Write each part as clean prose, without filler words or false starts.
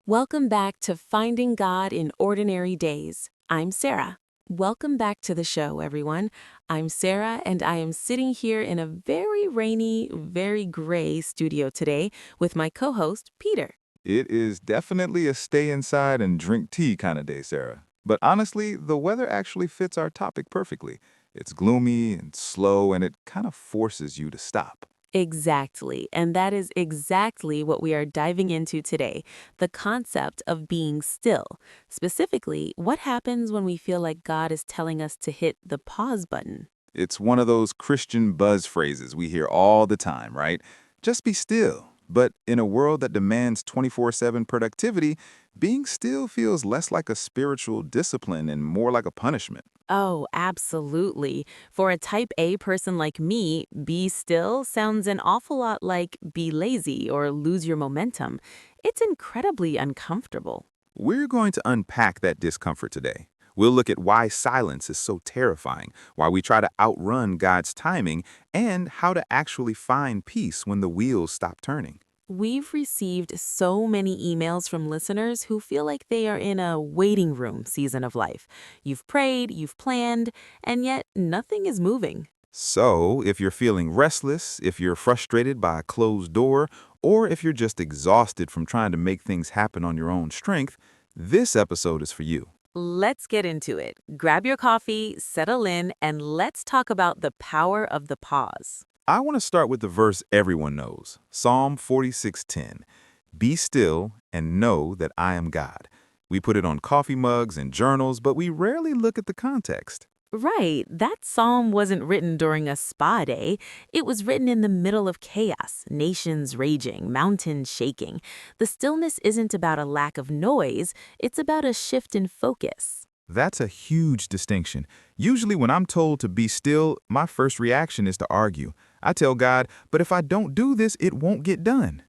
Welcome back to Finding God in Ordinary Days. I'm Sarah. Welcome back to the show, everyone. I'm Sarah, and I am sitting here in a very rainy, very gray studio today with my co-host, Peter. It is definitely a stay inside and drink tea kind of day, Sarah. But honestly, the weather actually fits our topic perfectly. It's gloomy and slow, and it kind of forces you to stop. Exactly, and that is exactly what we are diving into today, the concept of being still. Specifically, what happens when we feel like God is telling us to hit the pause button? It's one of those Christian buzz phrases we hear all the time, right? Just be still. But in a world that demands 24/7 productivity, being still feels less like a spiritual discipline and more like a punishment. Oh, absolutely. For a type A person like me, be still sounds an awful lot like be lazy or lose your momentum. It's incredibly uncomfortable. We're going to unpack that discomfort today. We'll look at why silence is so terrifying, why we try to outrun God's timing, and how to actually find peace when the wheels stop turning. We've received so many emails from listeners who feel like they are in a waiting room season of life. You've prayed, you've planned, and yet nothing is moving. So, if you're feeling restless, if you're frustrated by a closed door, or if you're just exhausted from trying to make things happen on your own strength, this episode is for you. Let's get into it. Grab your coffee, settle in, and let's talk about the power of the pause. I want to start with the verse everyone knows, Psalm 46:10. Be still and know that I am God. We put it on coffee mugs and journals, but we rarely look at the context. Right, that psalm wasn't written during a spa day. It was written in the middle of chaos, nations raging, mountains shaking. The stillness isn't about a lack of noise, it's about a shift in focus. That's a huge distinction. Usually, when I'm told to be still, my first reaction is to argue. I tell God, but if I don't do this, it won't get done.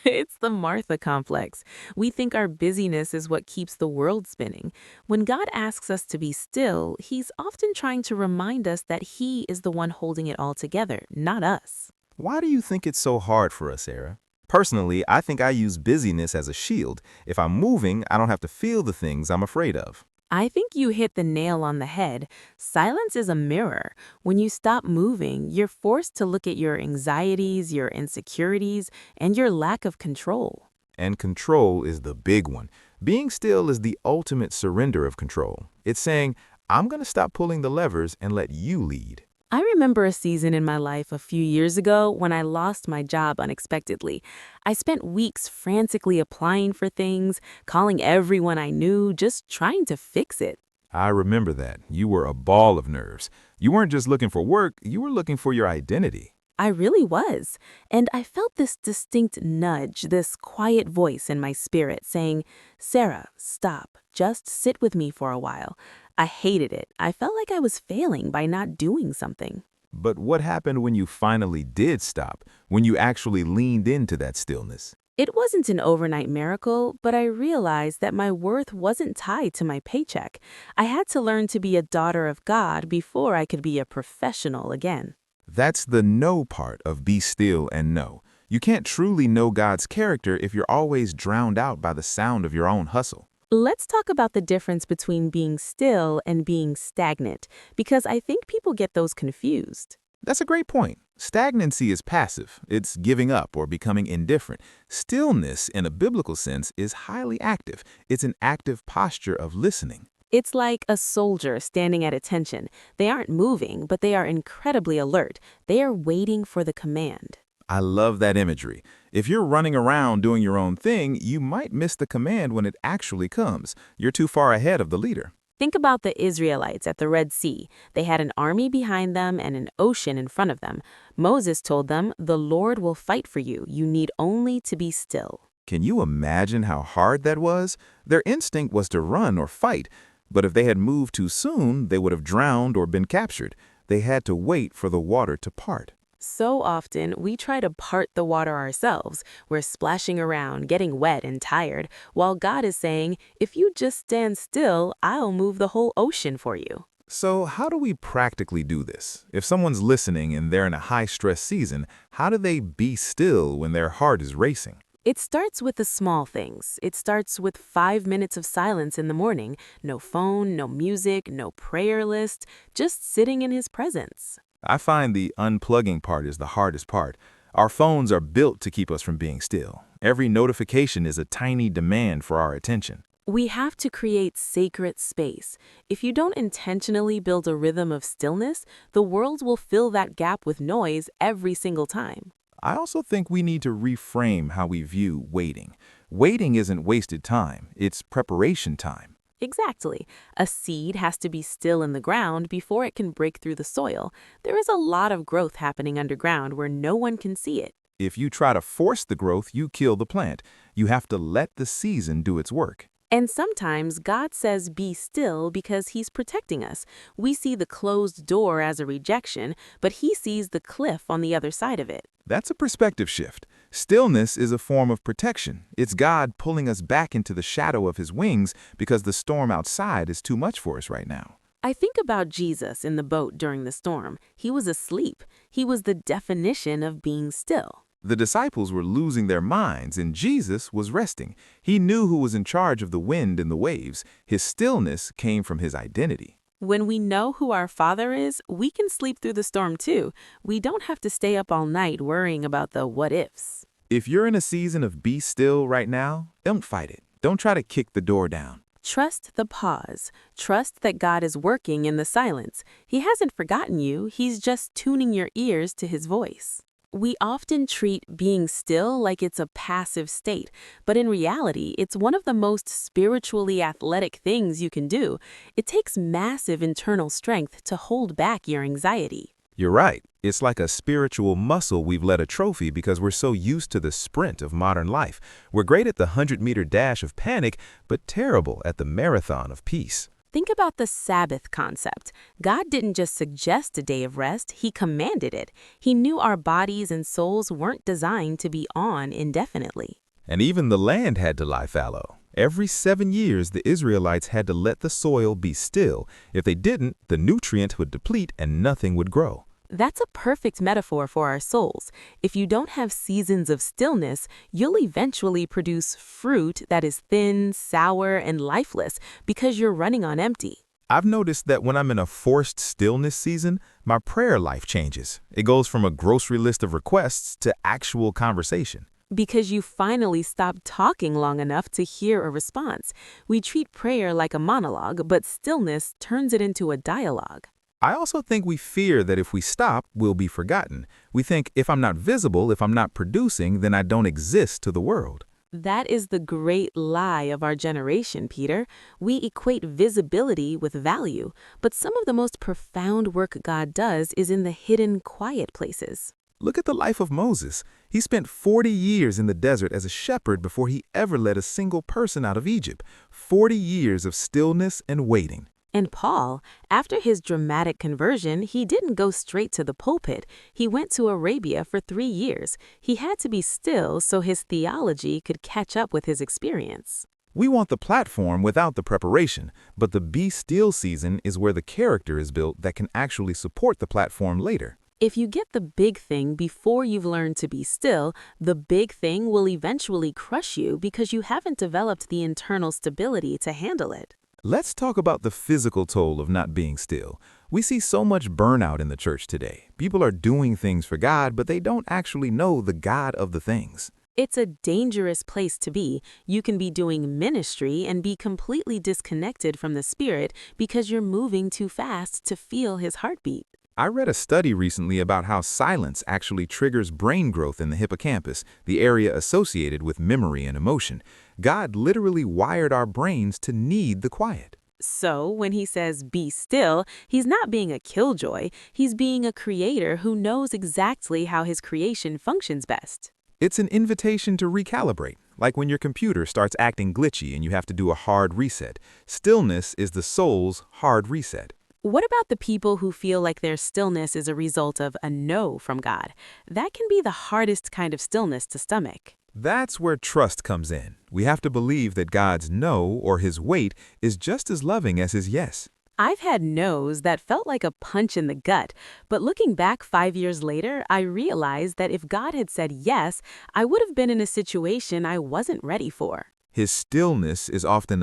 It's the Martha complex. We think our busyness is what keeps the world spinning. When God asks us to be still, He's often trying to remind us that He is the one holding it all together, not us. Why do you think it's so hard for us, Sarah? Personally, I think I use busyness as a shield. If I'm moving, I don't have to feel the things I'm afraid of. I think you hit the nail on the head. Silence is a mirror. When you stop moving, you're forced to look at your anxieties, your insecurities, and your lack of control. And control is the big one. Being still is the ultimate surrender of control. It's saying, I'm going to stop pulling the levers and let you lead. I remember a season in my life a few years ago when I lost my job unexpectedly. I spent weeks frantically applying for things, calling everyone I knew, just trying to fix it. I remember that. You were a ball of nerves. You weren't just looking for work, you were looking for your identity. I really was. And I felt this distinct nudge, this quiet voice in my spirit saying, Sarah, stop. Just sit with me for a while. I hated it. I felt like I was failing by not doing something. But what happened when you finally did stop, when you actually leaned into that stillness? It wasn't an overnight miracle, but I realized that my worth wasn't tied to my paycheck. I had to learn to be a daughter of God before I could be a professional again. That's the know part of be still and know. You can't truly know God's character if you're always drowned out by the sound of your own hustle. Let's talk about the difference between being still and being stagnant, because I think people get those confused. That's a great point. Stagnancy is passive. It's giving up or becoming indifferent. Stillness, in a biblical sense, is highly active. It's an active posture of listening. It's like a soldier standing at attention. They aren't moving, but they are incredibly alert. They are waiting for the command. I love that imagery. If you're running around doing your own thing, you might miss the command when it actually comes. You're too far ahead of the leader. Think about the Israelites at the Red Sea. They had an army behind them and an ocean in front of them. Moses told them, "The Lord will fight for you. You need only to be still." Can you imagine how hard that was? Their instinct was to run or fight, but if they had moved too soon, they would have drowned or been captured. They had to wait for the water to part. So often, we try to part the water ourselves. We're splashing around, getting wet and tired, while God is saying, if you just stand still, I'll move the whole ocean for you. So how do we practically do this? If someone's listening and they're in a high-stress season, how do they be still when their heart is racing? It starts with the small things. It starts with 5 minutes of silence in the morning, no phone, no music, no prayer list, just sitting in his presence. I find the unplugging part is the hardest part. Our phones are built to keep us from being still. Every notification is a tiny demand for our attention. We have to create sacred space. If you don't intentionally build a rhythm of stillness, the world will fill that gap with noise every single time. I also think we need to reframe how we view waiting. Waiting isn't wasted time, it's preparation time. Exactly. A seed has to be still in the ground before it can break through the soil. There is a lot of growth happening underground where no one can see it. If you try to force the growth, you kill the plant. You have to let the season do its work. And sometimes God says be still because he's protecting us. We see the closed door as a rejection, but he sees the cliff on the other side of it. That's a perspective shift. Stillness is a form of protection. It's God pulling us back into the shadow of his wings because the storm outside is too much for us right now. I think about Jesus in the boat during the storm. He was asleep. He was the definition of being still. The disciples were losing their minds, and Jesus was resting. He knew who was in charge of the wind and the waves. His stillness came from his identity. When we know who our Father is, we can sleep through the storm too. We don't have to stay up all night worrying about the what-ifs. If you're in a season of be still right now, don't fight it. Don't try to kick the door down. Trust the pause. Trust that God is working in the silence. He hasn't forgotten you. He's just tuning your ears to his voice. We often treat being still like it's a passive state, but in reality, it's one of the most spiritually athletic things you can do. It takes massive internal strength to hold back your anxiety. You're right. It's like a spiritual muscle we've let atrophy because we're so used to the sprint of modern life. We're great at the 100-meter dash of panic, but terrible at the marathon of peace. Think about the Sabbath concept. God didn't just suggest a day of rest, he commanded it. He knew our bodies and souls weren't designed to be on indefinitely. And even the land had to lie fallow. Every 7 years, the Israelites had to let the soil be still. If they didn't, the nutrients would deplete and nothing would grow. That's a perfect metaphor for our souls. If you don't have seasons of stillness, you'll eventually produce fruit that is thin, sour, and lifeless because you're running on empty. I've noticed that when I'm in a forced stillness season, my prayer life changes. It goes from a grocery list of requests to actual conversation. Because you finally stop talking long enough to hear a response. We treat prayer like a monologue, but stillness turns it into a dialogue. I also think we fear that if we stop, we'll be forgotten. We think if I'm not visible, if I'm not producing, then I don't exist to the world. That is the great lie of our generation, Peter. We equate visibility with value, but some of the most profound work God does is in the hidden, quiet places. Look at the life of Moses. He spent 40 years in the desert as a shepherd before he ever led a single person out of Egypt. 40 years of stillness and waiting. And Paul, after his dramatic conversion, he didn't go straight to the pulpit. He went to Arabia for 3 years. He had to be still so his theology could catch up with his experience. We want the platform without the preparation, but the be still season is where the character is built that can actually support the platform later. If you get the big thing before you've learned to be still, the big thing will eventually crush you because you haven't developed the internal stability to handle it. Let's talk about the physical toll of not being still. We see so much burnout in the church today. People are doing things for God, but they don't actually know the God of the things. It's a dangerous place to be. You can be doing ministry and be completely disconnected from the Spirit because you're moving too fast to feel his heartbeat. I read a study recently about how silence actually triggers brain growth in the hippocampus, the area associated with memory and emotion. God literally wired our brains to need the quiet. So when he says be still, he's not being a killjoy. He's being a creator who knows exactly how his creation functions best. It's an invitation to recalibrate, like when your computer starts acting glitchy and you have to do a hard reset. Stillness is the soul's hard reset. What about the people who feel like their stillness is a result of a no from God? That can be the hardest kind of stillness to stomach. That's where trust comes in. We have to believe that God's no or his wait is just as loving as his yes. I've had no's that felt like a punch in the gut, but looking back 5 years later, I realized that if God had said yes, I would have been in a situation I wasn't ready for. His stillness is often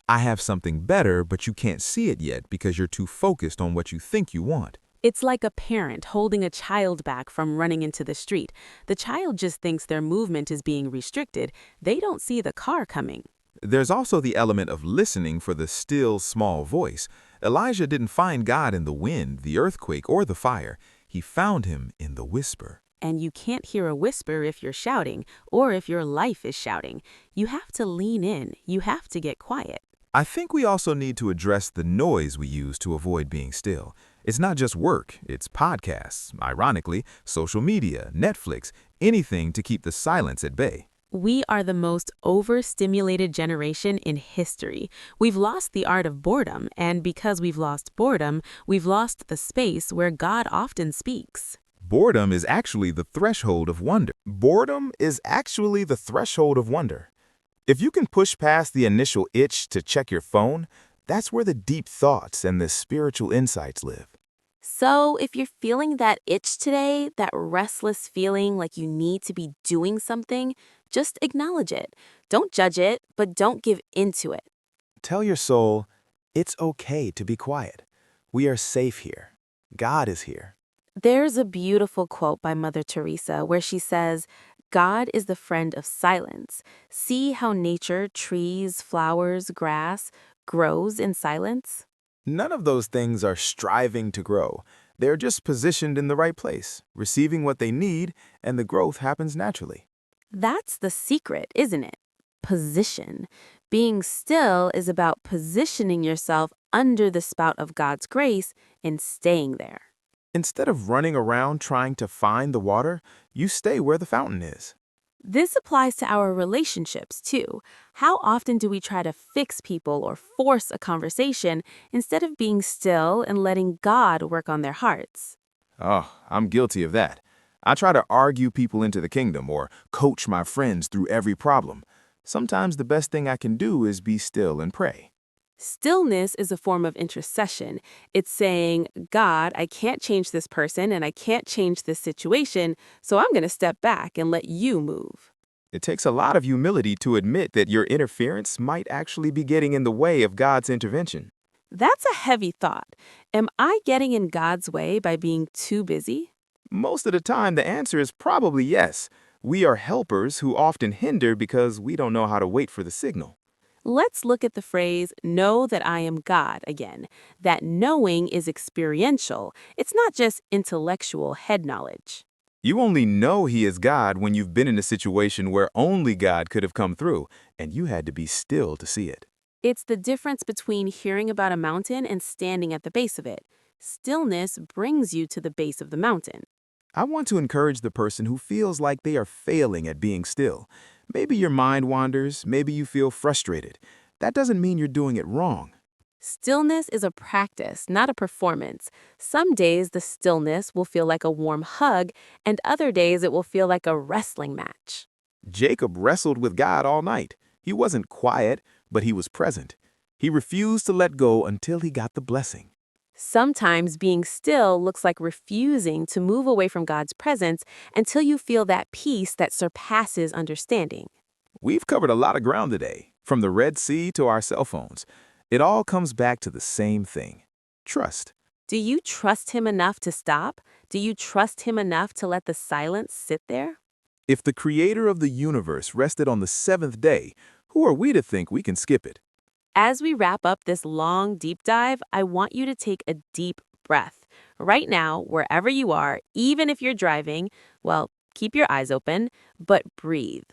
I have something better, but you can't see it yet because you're too focused on what you think you want. It's like a parent holding a child back from running into the street. The child just thinks their movement is being restricted. They don't see the car coming. There's also the element of listening for the still, small voice. Elijah didn't find God in the wind, the earthquake, or the fire. He found him in the whisper. And you can't hear a whisper if you're shouting, or if your life is shouting. You have to lean in. You have to get quiet. I think we also need to address the noise we use to avoid being still. It's not just work, it's podcasts, ironically, social media, Netflix, anything to keep the silence at bay. We are the most overstimulated generation in history. We've lost the art of boredom, and because we've lost boredom, we've lost the space where God often speaks. Boredom is actually the threshold of wonder. Boredom is actually the threshold of wonder. If you can push past the initial itch to check your phone, that's where the deep thoughts and the spiritual insights live. So, if you're feeling that itch today, that restless feeling like you need to be doing something, just acknowledge it. Don't judge it, but don't give into it. Tell your soul, it's okay to be quiet. We are safe here. God is here. There's a beautiful quote by Mother Teresa where she says, God is the friend of silence. See how nature, trees, flowers, grass, grows in silence? None of those things are striving to grow. They're just positioned in the right place, receiving what they need, and the growth happens naturally. That's the secret, isn't it? Position. Being still is about positioning yourself under the spout of God's grace and staying there. Instead of running around trying to find the water, you stay where the fountain is. This applies to our relationships, too. How often do we try to fix people or force a conversation instead of being still and letting God work on their hearts? Oh, I'm guilty of that. I try to argue people into the kingdom or coach my friends through every problem. Sometimes the best thing I can do is be still and pray. Stillness is a form of intercession. It's saying, God, I can't change this person and I can't change this situation, so I'm going to step back and let you move. It takes a lot of humility to admit that your interference might actually be getting in the way of God's intervention. That's a heavy thought. Am I getting in God's way by being too busy? Most of the time, the answer is probably yes. We are helpers who often hinder because we don't know how to wait for the signal. Let's look at the phrase, know that I am God again. That knowing is experiential. It's not just intellectual head knowledge. You only know He is God when you've been in a situation where only God could have come through, and you had to be still to see it. It's the difference between hearing about a mountain and standing at the base of it. Stillness brings you to the base of the mountain. I want to encourage the person who feels like they are failing at being still. Maybe your mind wanders, maybe you feel frustrated. That doesn't mean you're doing it wrong. Stillness is a practice, not a performance. Some days the stillness will feel like a warm hug, and other days it will feel like a wrestling match. Jacob wrestled with God all night. He wasn't quiet, but he was present. He refused to let go until he got the blessing. Sometimes being still looks like refusing to move away from God's presence until you feel that peace that surpasses understanding. We've covered a lot of ground today, from the Red Sea to our cell phones. It all comes back to the same thing: trust. Do you trust Him enough to stop? Do you trust Him enough to let the silence sit there? If the Creator of the universe rested on the seventh day, who are we to think we can skip it? As we wrap up this long, deep dive, I want you to take a deep breath. Right now, wherever you are, even if you're driving, well, keep your eyes open, but breathe.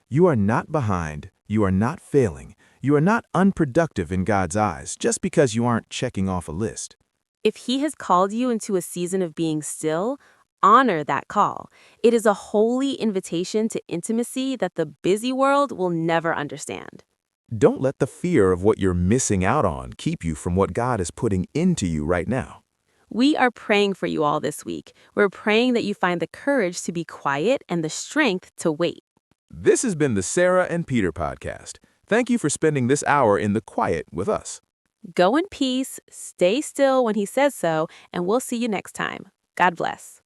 You are not behind. You are not failing. You are not unproductive in God's eyes just because you aren't checking off a list. If He has called you into a season of being still, honor that call. It is a holy invitation to intimacy that the busy world will never understand. Don't let the fear of what you're missing out on keep you from what God is putting into you right now. We are praying for you all this week. We're praying that you find the courage to be quiet and the strength to wait. This has been the Sarah and Peter podcast. Thank you for spending this hour in the quiet with us. Go in peace, stay still when he says so, and we'll see you next time. God bless.